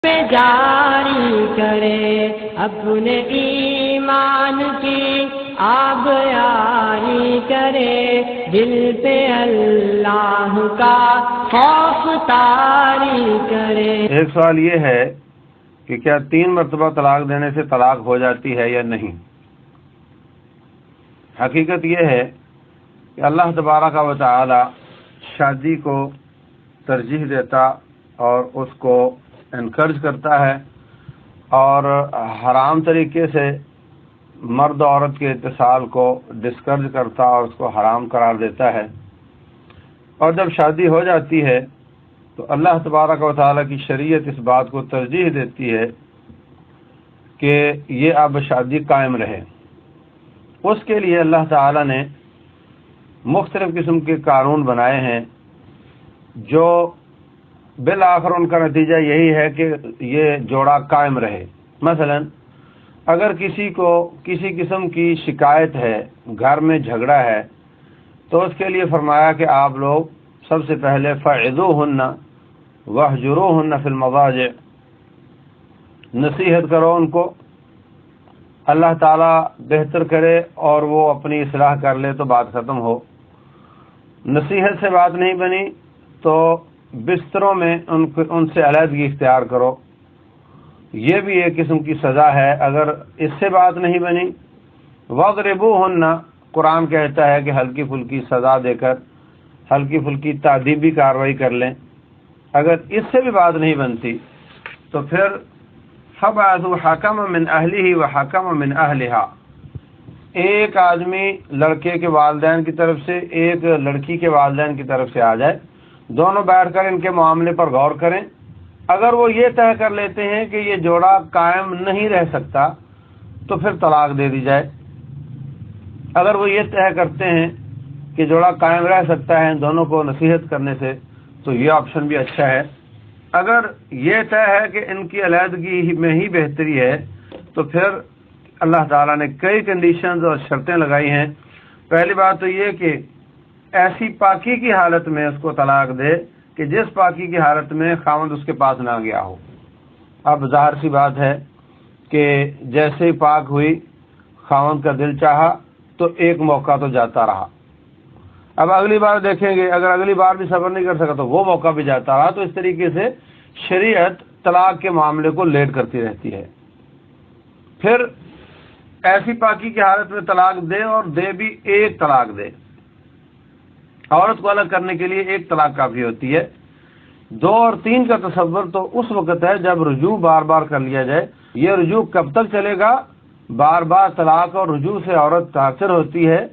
میں جاری کرے اپنے ایمان کی آب یاری کرے، دل پہ اللہ کا خوف طاری کرے۔ ایک سوال یہ ہے کہ کیا 3 مرتبہ طلاق دینے سے طلاق ہو جاتی ہے یا نہیں؟ حقیقت یہ ہے کہ اللہ تبارک و تعالی شادی کو ترجیح دیتا اور اس کو انکرج کرتا ہے، اور حرام طریقے سے مرد و عورت کے اتصال کو ڈسکرج کرتا اور اس کو حرام قرار دیتا ہے، اور جب شادی ہو جاتی ہے تو اللہ تبارک و تعالی کی شریعت اس بات کو ترجیح دیتی ہے کہ یہ اب شادی قائم رہے۔ اس کے لیے اللہ تعالی نے مختلف قسم کے قانون بنائے ہیں، جو بالآخر ان کا نتیجہ یہی ہے کہ یہ جوڑا قائم رہے۔ مثلا اگر کسی کو کسی قسم کی شکایت ہے، گھر میں جھگڑا ہے، تو اس کے لیے فرمایا کہ آپ لوگ سب سے پہلے فَعِذُوهُنَّ وَاهْجُرُوهُنَّ فِي الْمَضَاجِعِ، نصیحت کرو ان کو، اللہ تعالیٰ بہتر کرے اور وہ اپنی اصلاح کر لے تو بات ختم ہو۔ نصیحت سے بات نہیں بنی تو بستروں میں ان سے علیحدگی اختیار کرو، یہ بھی ایک قسم کی سزا ہے۔ اگر اس سے بات نہیں بنی، وَاضْرِبُوهُنَّ، قرآن کہتا ہے کہ ہلکی پھلکی سزا دے کر ہلکی پھلکی تعدیبی کارروائی کر لیں۔ اگر اس سے بھی بات نہیں بنتی تو پھر فَبْعَثُوا حَكَمًا مِّنْ أَهْلِهِ وَحَكَمًا مِّنْ أَهْلِهَا، ایک آدمی لڑکے کے والدین کی طرف سے، ایک لڑکی کے والدین کی طرف سے آ جائے، دونوں بیٹھ کر ان کے معاملے پر غور کریں۔ اگر وہ یہ طے کر لیتے ہیں کہ یہ جوڑا قائم نہیں رہ سکتا تو پھر طلاق دے دی جائے۔ اگر وہ یہ طے کرتے ہیں کہ جوڑا قائم رہ سکتا ہے دونوں کو نصیحت کرنے سے، تو یہ آپشن بھی اچھا ہے۔ اگر یہ طے ہے کہ ان کی علیحدگی میں ہی بہتری ہے تو پھر اللہ تعالیٰ نے کئی کنڈیشنز اور شرطیں لگائی ہیں۔ پہلی بات تو یہ کہ ایسی پاکی کی حالت میں اس کو طلاق دے کہ جس پاکی کی حالت میں خاوند اس کے پاس نہ گیا ہو۔ اب ظاہر سی بات ہے کہ جیسے ہی پاک ہوئی، خاوند کا دل چاہا تو ایک موقع تو جاتا رہا، اب اگلی بار دیکھیں گے، اگر اگلی بار بھی صبر نہیں کر سکا تو وہ موقع بھی جاتا رہا۔ تو اس طریقے سے شریعت طلاق کے معاملے کو لیٹ کرتی رہتی ہے۔ پھر ایسی پاکی کی حالت میں طلاق دے، اور دے بھی ایک طلاق دے۔ عورت کو الگ کرنے کے لیے ایک طلاق کافی ہوتی ہے۔ 2 اور 3 کا تصور تو اس وقت ہے جب رجوع بار بار کر لیا جائے۔ یہ رجوع کب تک چلے گا؟ بار بار طلاق اور رجوع سے عورت متاثر ہوتی ہے،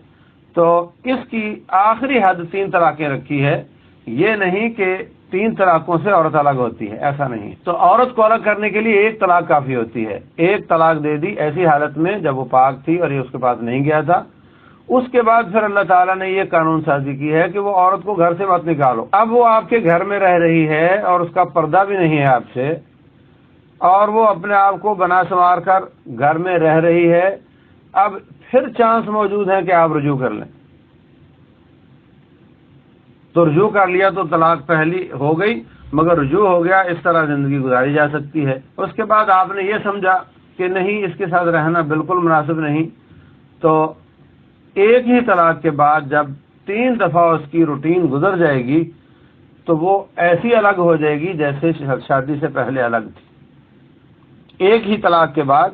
تو اس کی آخری حد 3 طلاقیں رکھی ہے۔ یہ نہیں کہ 3 طلاقوں سے عورت الگ ہوتی ہے، ایسا نہیں۔ تو عورت کو الگ کرنے کے لیے ایک طلاق کافی ہوتی ہے۔ ایک طلاق دے دی ایسی حالت میں جب وہ پاک تھی اور یہ اس کے پاس نہیں گیا تھا۔ اس کے بعد پھر اللہ تعالیٰ نے یہ قانون سازی کی ہے کہ وہ عورت کو گھر سے مت نکالو۔ اب وہ آپ کے گھر میں رہ رہی ہے اور اس کا پردہ بھی نہیں ہے آپ سے، اور وہ اپنے آپ کو بنا سنوار کر گھر میں رہ رہی ہے۔ اب پھر چانس موجود ہے کہ آپ رجوع کر لیں، تو رجوع کر لیا تو طلاق پہلی ہو گئی، مگر رجوع ہو گیا، اس طرح زندگی گزاری جا سکتی ہے۔ اس کے بعد آپ نے یہ سمجھا کہ نہیں، اس کے ساتھ رہنا بالکل مناسب نہیں، تو ایک ہی طلاق کے بعد جب 3 دفعہ اس کی روٹین گزر جائے گی تو وہ ایسی الگ ہو جائے گی جیسے شادی سے پہلے الگ تھی۔ ایک ہی طلاق کے بعد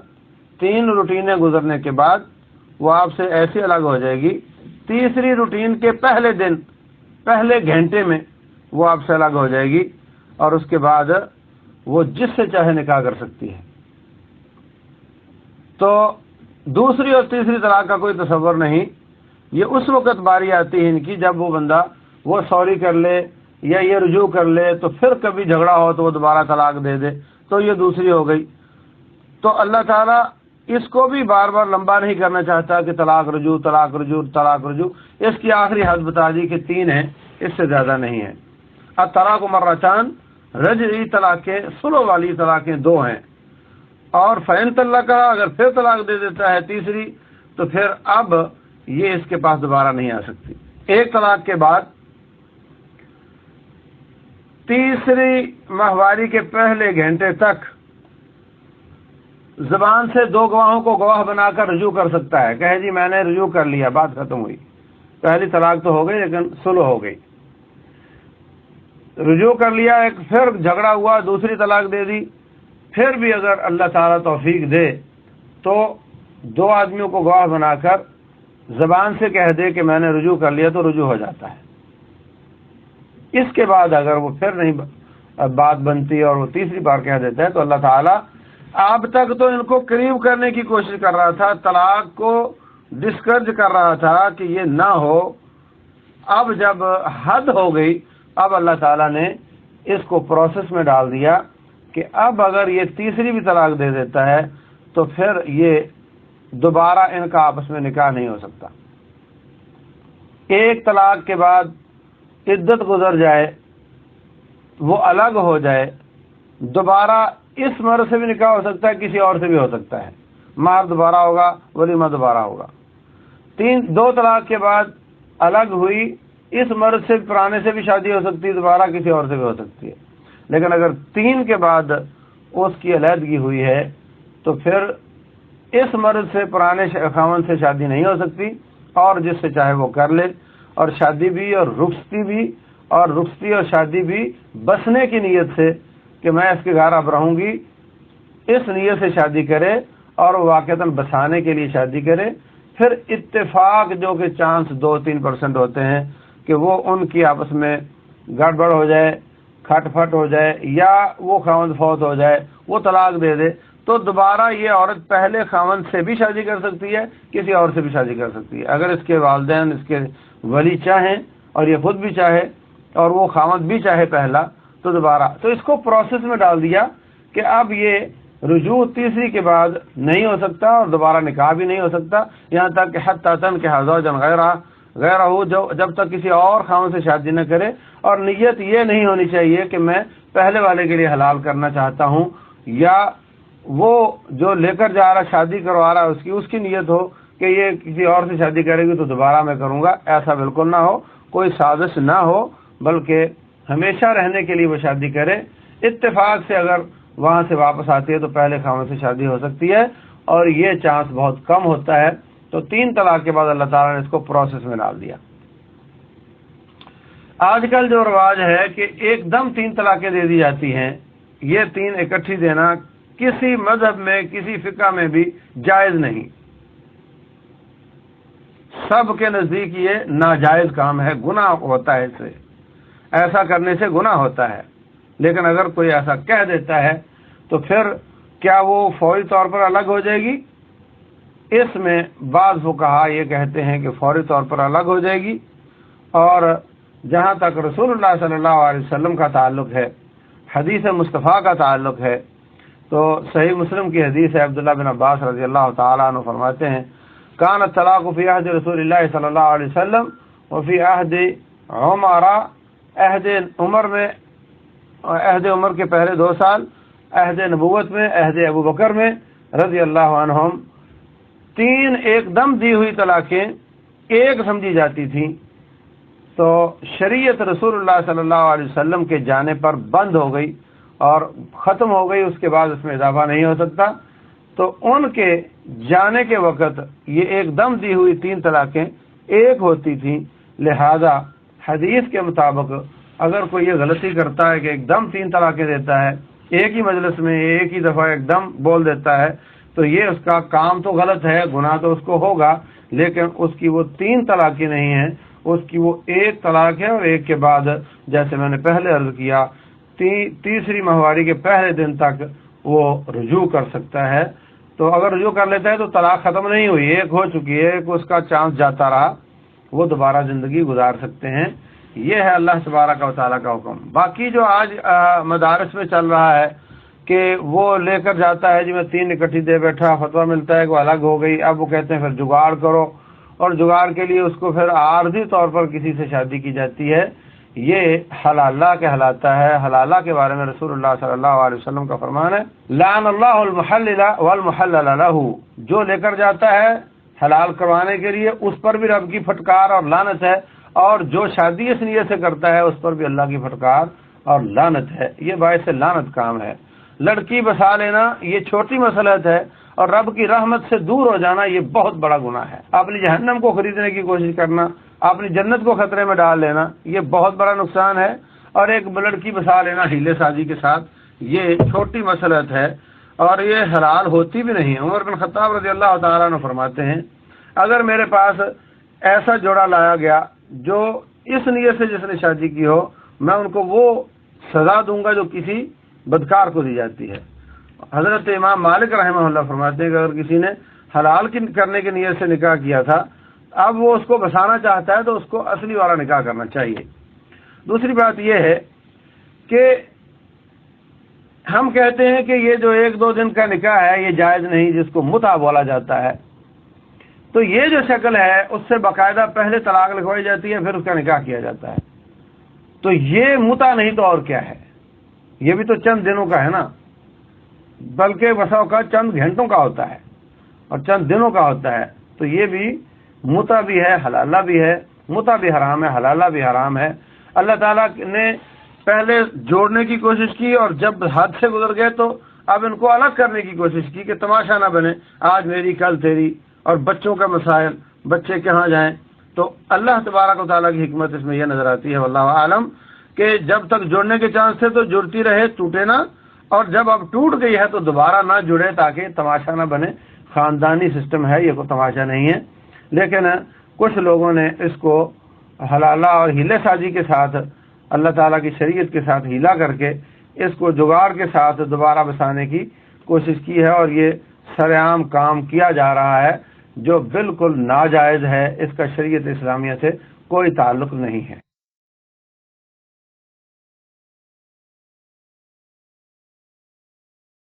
3 روٹینیں گزرنے کے بعد وہ آپ سے ایسی الگ ہو جائے گی، تیسری روٹین کے پہلے دن، پہلے گھنٹے میں وہ آپ سے الگ ہو جائے گی، اور اس کے بعد وہ جس سے چاہے نکاح کر سکتی ہے۔ تو دوسری اور تیسری طلاق کا کوئی تصور نہیں۔ یہ اس وقت باری آتی ہے ان کی جب وہ بندہ وہ سوری کر لے یا یہ رجوع کر لے، تو پھر کبھی جھگڑا ہو تو وہ دوبارہ طلاق دے دے، تو یہ دوسری ہو گئی۔ تو اللہ تعالیٰ اس کو بھی بار بار لمبا نہیں کرنا چاہتا کہ طلاق رجوع طلاق رجوع طلاق رجوع۔ اس کی آخری حد بتا دی کہ 3 ہے، اس سے زیادہ نہیں ہے۔ الطلاق مرتان، رجعی طلاقیں، سلو والی طلاقیں 2 ہیں، اور فَإِن طَلَّقَ، اگر پھر طلاق دے دیتا ہے تیسری، تو پھر اب یہ اس کے پاس دوبارہ نہیں آ سکتی۔ ایک طلاق کے بعد تیسری ماہواری کے پہلے گھنٹے تک زبان سے دو گواہوں کو گواہ بنا کر رجوع کر سکتا ہے، کہے جی میں نے رجوع کر لیا، بات ختم ہوئی، پہلی طلاق تو ہو گئی لیکن صلح ہو گئی، رجوع کر لیا، ایک پھر جھگڑا ہوا، دوسری طلاق دے دی، پھر بھی اگر اللہ تعالیٰ توفیق دے تو دو آدمیوں کو گواہ بنا کر زبان سے کہہ دے کہ میں نے رجوع کر لیا تو رجوع ہو جاتا ہے۔ اس کے بعد اگر وہ پھر نہیں بات بنتی اور وہ تیسری بار کہہ دیتا ہے تو اللہ تعالیٰ اب تک تو ان کو قریب کرنے کی کوشش کر رہا تھا، طلاق کو ڈسکرج کر رہا تھا کہ یہ نہ ہو، اب جب حد ہو گئی اب اللہ تعالیٰ نے اس کو پروسیس میں ڈال دیا کہ اب اگر یہ تیسری بھی طلاق دے دیتا ہے تو پھر یہ دوبارہ ان کا آپس میں نکاح نہیں ہو سکتا۔ ایک طلاق کے بعد عدت گزر جائے، وہ الگ ہو جائے، دوبارہ اس مرد سے بھی نکاح ہو سکتا ہے، کسی اور سے بھی ہو سکتا ہے، مہر دوبارہ ہوگا، ولیمہ دوبارہ ہوگا۔ دو طلاق کے بعد الگ ہوئی، اس مرد سے پرانے سے بھی شادی ہو سکتی ہے، دوبارہ کسی اور سے بھی ہو سکتی ہے، لیکن اگر تین کے بعد اس کی علیحدگی ہوئی ہے تو پھر اس مرد سے پرانے خاوند سے شادی نہیں ہو سکتی، اور جس سے چاہے وہ کر لے، اور شادی بھی اور رخصتی اور شادی بھی بسنے کی نیت سے کہ میں اس کے گھر اب رہوں گی، اس نیت سے شادی کرے اور واقعتاً بسانے کے لیے شادی کرے، پھر اتفاق جو کہ چانس 2-3% ہوتے ہیں کہ وہ ان کی آپس میں گڑبڑ ہو جائے، کھٹ پھٹ ہو جائے، یا وہ خاوند فوت ہو جائے، وہ طلاق دے دے، تو دوبارہ یہ عورت پہلے خاوند سے بھی شادی کر سکتی ہے، کسی اور سے بھی شادی کر سکتی ہے، اگر اس کے والدین، اس کے ولی چاہیں اور یہ خود بھی چاہے اور وہ خاوند بھی چاہے پہلا، تو دوبارہ تو اس کو پروسیس میں ڈال دیا کہ اب یہ رجوع تیسری کے بعد نہیں ہو سکتا اور دوبارہ نکاح بھی نہیں ہو سکتا، یہاں تک کہ حتی تنکح زوجا غیرہ جب تک کسی اور خاوند سے شادی نہ کرے، اور نیت یہ نہیں ہونی چاہیے کہ میں پہلے والے کے لیے حلال کرنا چاہتا ہوں، یا وہ جو لے کر جا رہا شادی کروا رہا اس کی نیت ہو کہ یہ کسی اور سے شادی کرے گی تو دوبارہ میں کروں گا، ایسا بالکل نہ ہو، کوئی سازش نہ ہو، بلکہ ہمیشہ رہنے کے لیے وہ شادی کرے۔ اتفاق سے اگر وہاں سے واپس آتی ہے تو پہلے خاوند سے شادی ہو سکتی ہے، اور یہ چانس بہت کم ہوتا ہے، تو 3 طلاق کے بعد اللہ تعالیٰ نے اس کو پروسیس میں ڈال دیا۔ آج کل جو رواج ہے کہ ایک دم 3 طلاقیں دے دی جاتی ہیں، یہ 3 اکٹھی دینا کسی مذہب میں، کسی فقہ میں بھی جائز نہیں، سب کے نزدیک یہ ناجائز کام ہے، گناہ ہوتا ہے، اس سے ایسا کرنے سے گناہ ہوتا ہے۔ لیکن اگر کوئی ایسا کہہ دیتا ہے تو پھر کیا وہ فوری طور پر الگ ہو جائے گی؟ اس میں بعض فقہا یہ کہتے ہیں کہ فوری طور پر الگ ہو جائے گی، اور جہاں تک رسول اللہ صلی اللہ علیہ وسلم کا تعلق ہے، حدیث مصطفیٰ کا تعلق ہے، تو صحیح مسلم کی حدیث ہے، عبداللہ بن عباس رضی اللہ تعالیٰ عنہ فرماتے ہیں، کان الطلاق فی عہد رسول اللہ صلی اللہ علیہ وسلم وفی عہد عمر، عہد عمر کے پہلے 2 سال، عہد نبوت میں، عہد ابو بکر میں رضی اللہ عنہم، 3 ایک دم دی ہوئی طلاقیں ایک سمجھی جاتی تھیں، تو شریعت رسول اللہ صلی اللہ علیہ وسلم کے جانے پر بند ہو گئی اور ختم ہو گئی، اس کے بعد اس میں اضافہ نہیں ہو سکتا۔ تو ان کے جانے کے وقت یہ ایک دم دی ہوئی 3 طلاقیں ایک ہوتی تھیں، لہذا حدیث کے مطابق اگر کوئی یہ غلطی کرتا ہے کہ ایک دم 3 طلاقیں دیتا ہے، ایک ہی مجلس میں ایک ہی دفعہ ایک دم بول دیتا ہے، تو یہ اس کا کام تو غلط ہے، گناہ تو اس کو ہوگا، لیکن اس کی وہ 3 طلاقیں نہیں ہیں، اس کی وہ 1 طلاق ہے، اور ایک کے بعد جیسے میں نے پہلے عرض کیا تیسری ماہواری کے پہلے دن تک وہ رجوع کر سکتا ہے۔ تو اگر رجوع کر لیتا ہے تو طلاق ختم نہیں ہوئی، ایک ہو چکی ہے، ایک اس کا چانس جاتا رہا، وہ دوبارہ زندگی گزار سکتے ہیں۔ یہ ہے اللہ تبارک و تعالیٰ کا حکم۔ باقی جو آج مدارس میں چل رہا ہے کہ وہ لے کر جاتا ہے جی میں 3 اکٹھی دے بیٹھا، فتویٰ ملتا ہے کہ الگ ہو گئی، اب وہ کہتے ہیں پھر جگاڑ کرو، اور جگاڑ کے لیے اس کو پھر عارضی طور پر کسی سے شادی کی جاتی ہے، یہ حلالہ کہلاتا ہے۔ حلالہ کے بارے میں رسول اللہ صلی اللہ علیہ وسلم کا فرمان ہے، لعن اللہ المحلل والمحلل لہ، جو لے کر جاتا ہے حلال کروانے کے لیے اس پر بھی رب کی پھٹکار اور لعنت ہے، اور جو شادی اس نیت سے کرتا ہے اس پر بھی اللہ کی پھٹکار اور لعنت ہے، یہ باعث لعنت کام ہے۔ لڑکی بسا لینا یہ چھوٹی مصلحت ہے، اور رب کی رحمت سے دور ہو جانا یہ بہت بڑا گناہ ہے۔ اپنی جہنم کو خریدنے کی کوشش کرنا، اپنی جنت کو خطرے میں ڈال لینا، یہ بہت بڑا نقصان ہے۔ اور ایک لڑکی بسا لینا ہیلے سازی کے ساتھ، یہ چھوٹی مصلحت ہے اور یہ حلال ہوتی بھی نہیں ہے۔ عمر بن خطاب رضی اللہ تعالیٰ عنہ فرماتے ہیں، اگر میرے پاس ایسا جوڑا لایا گیا جو اس نیت سے جس نے شادی کی ہو، میں ان کو وہ سزا دوں گا جو کسی بدکار کو دی جاتی ہے۔ حضرت امام مالک رحمہ اللہ فرماتے ہیں کہ اگر کسی نے حلال کرنے کی نیت سے نکاح کیا تھا، اب وہ اس کو بسانا چاہتا ہے تو اس کو اصلی والا نکاح کرنا چاہیے۔ دوسری بات یہ ہے کہ ہم کہتے ہیں کہ یہ جو 1-2 دن کا نکاح ہے یہ جائز نہیں، جس کو متع بولا جاتا ہے، تو یہ جو شکل ہے اس سے باقاعدہ پہلے طلاق لکھوائی جاتی ہے، پھر اس کا نکاح کیا جاتا ہے، تو یہ متع نہیں تو اور کیا ہے؟ یہ بھی تو چند دنوں کا ہے نا، بلکہ بسا کا چند گھنٹوں کا ہوتا ہے اور چند دنوں کا ہوتا ہے، تو یہ بھی متع بھی ہے، حلالہ بھی ہے۔ متع بھی حرام ہے، حلالہ بھی حرام ہے۔ اللہ تعالیٰ نے پہلے جوڑنے کی کوشش کی اور جب حد سے گزر گئے تو اب ان کو الگ کرنے کی کوشش کی کہ تماشا نہ بنے، آج میری کل تیری، اور بچوں کا مسائل، بچے کہاں جائیں۔ تو اللہ تبارک و تعالیٰ کی حکمت اس میں یہ نظر آتی ہے، واللہ عالم، کہ جب تک جڑنے کے چانس تھے تو جڑتی رہے، ٹوٹے نہ، اور جب اب ٹوٹ گئی ہے تو دوبارہ نہ جڑے تاکہ تماشا نہ بنے۔ خاندانی سسٹم ہے، یہ کوئی تماشا نہیں ہے۔ لیکن کچھ لوگوں نے اس کو حلالہ اور ہیلے سازی کے ساتھ، اللہ تعالیٰ کی شریعت کے ساتھ ہیلا کر کے اس کو جگاڑ کے ساتھ دوبارہ بسانے کی کوشش کی ہے، اور یہ سرعام کام کیا جا رہا ہے جو بالکل ناجائز ہے، اس کا شریعت اسلامیہ سے کوئی تعلق نہیں ہے۔